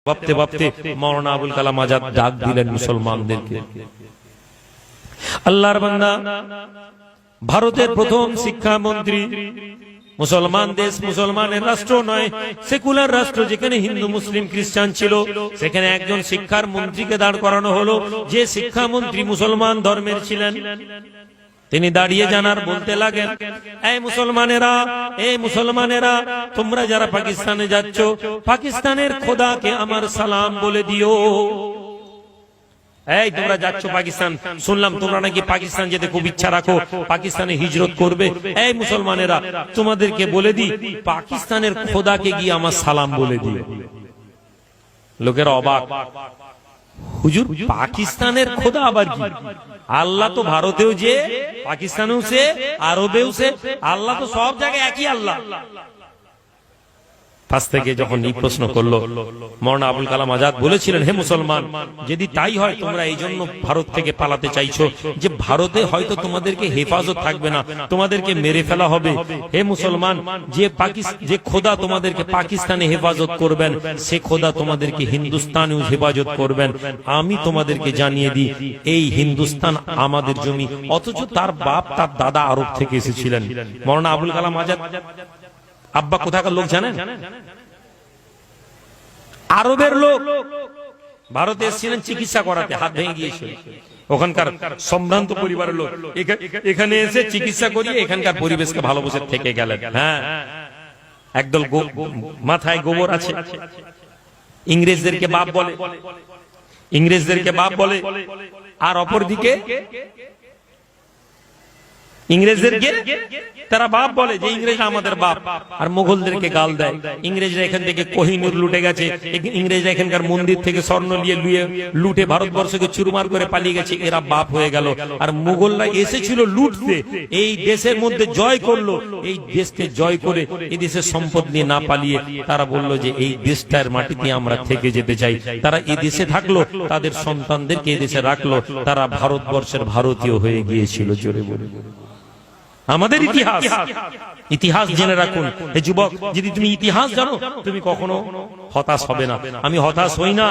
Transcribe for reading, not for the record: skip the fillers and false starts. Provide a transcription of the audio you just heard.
ভাবতে ভাবতে মাওলানা আবুল কালাম আজাদ ডাক দিলেন মুসলমানদেরকে। আল্লাহর বান্দা, ভারতের প্রথম শিক্ষামন্ত্রী, মুসলমান দেশ, মুসলমানের রাষ্ট্র নয়, সেকুলার রাষ্ট্র, যেখানে হিন্দু মুসলিম খ্রিস্টান ছিল, সেখানে একজন শিক্ষার মন্ত্রীকে দাঁড় করানো হলো, যে শিক্ষামন্ত্রী মুসলমান ধর্মের ছিলেন। তিনি দাঁড়িয়ে জানার বলতে লাগেন, এই মুসলমানেরা, এই মুসলমানেরা, তোমরা যারা পাকিস্তানে যাচ্ছ, পাকিস্তানের খোদাকে আমার সালাম বলে দিও। এই তোমরা যাচ্ছ পাকিস্তান, শুনলাম তোমরা নাকি পাকিস্তান যেতে খুব ইচ্ছা রাখো, পাকিস্তানে হিজরত করবে। এই মুসলমানেরা, তোমাদেরকে বলে দি, পাকিস্তানের খোদাকে গিয়ে আমার সালাম বলে দিও। লোকেরা অবাক, হুজুর পাকিস্তানের খোদা আবার কি? আল্লাহ তো ভারতেও যে, পাকিস্তানেও সে, আরবেও সে, আল্লাহ তো সব জায়গায় একই আল্লাহ। পাশ থেকে যখন এই প্রশ্ন করলো, মাওলানা আবুল কালাম আজাদ বলেছিলেন, হে মুসলমান, যদি তাই হয় তোমরা এই জন্য ভারত থেকে পালাতে চাইছো যে ভারতে হয়তো তোমাদেরকে হেফাজত থাকবে না, তোমাদেরকে মেরে ফেলা হবে। হে মুসলমান, যে খোদা তোমাদেরকে পাকিস্তানে হেফাজত করবেন, সে খোদা তোমাদেরকে হিন্দুস্তানেও হেফাজত করবেন। আমি তোমাদেরকে জানিয়ে দিই, এই হিন্দুস্তান আমাদের জমি, অথচ তার বাপ তার দাদা আরব থেকে এসেছিলেন। মাওলানা আবুল কালাম আজাদ আব্বা কোথাকার লোক জানেন? আরবের লোক। ভারতে এসেছিলেন চিকিৎসা করাতে, হাত ভেঙে গিয়েছিল, ওখানকার সম্ভ্রান্ত পরিবারের লোক। এখানে এসে চিকিৎসা করিয়ে এখানকার পরিবেশকে ভালোবেসে থেকে গেলেন। হ্যাঁ, একদল মাথায় গোবর আছে, ইংরেজদেরকে বাপ বলে, ইংরেজদেরকে বাপ বলে, আর অপরদিকে ইংরেজদেরকে তারা বাপ বলে, যে ইংরেজ আমাদের বাপ, আর মুঘলদেরকে গাল দেয়। ইংরেজরা এখান থেকে কোহিনূর লুটে গেছে, ইংরেজরা এখানকার মন্দির থেকে স্বর্ণ নিয়ে লুটে ভারতবর্ষকে চুরমার করে পালিয়ে গেছে, এরা বাপ হয়ে গেল। আর মুঘলরা এসেছিল লুটতে, এই দেশের মধ্যে জয় করলো, এই দেশকে জয় করে এই দেশের সম্পদ নিয়ে না পালিয়ে তারা বলল যে এই দেশটার মাটিতে আমরা থেকে যেতে চাই। তারা এই দেশে থাকলো, তাদের সন্তানদেরকে এই দেশে রাখলো, তারা ভারতবর্ষের ভারতীয় হয়ে গিয়েছিল। জোরে বলে আমাদের ইতিহাস, ইতিহাস জেনে রাখুন। হে যুবক, যদি তুমি ইতিহাস জানো, তুমি কখনো হতাশ হবে না। আমি হতাশ হই না।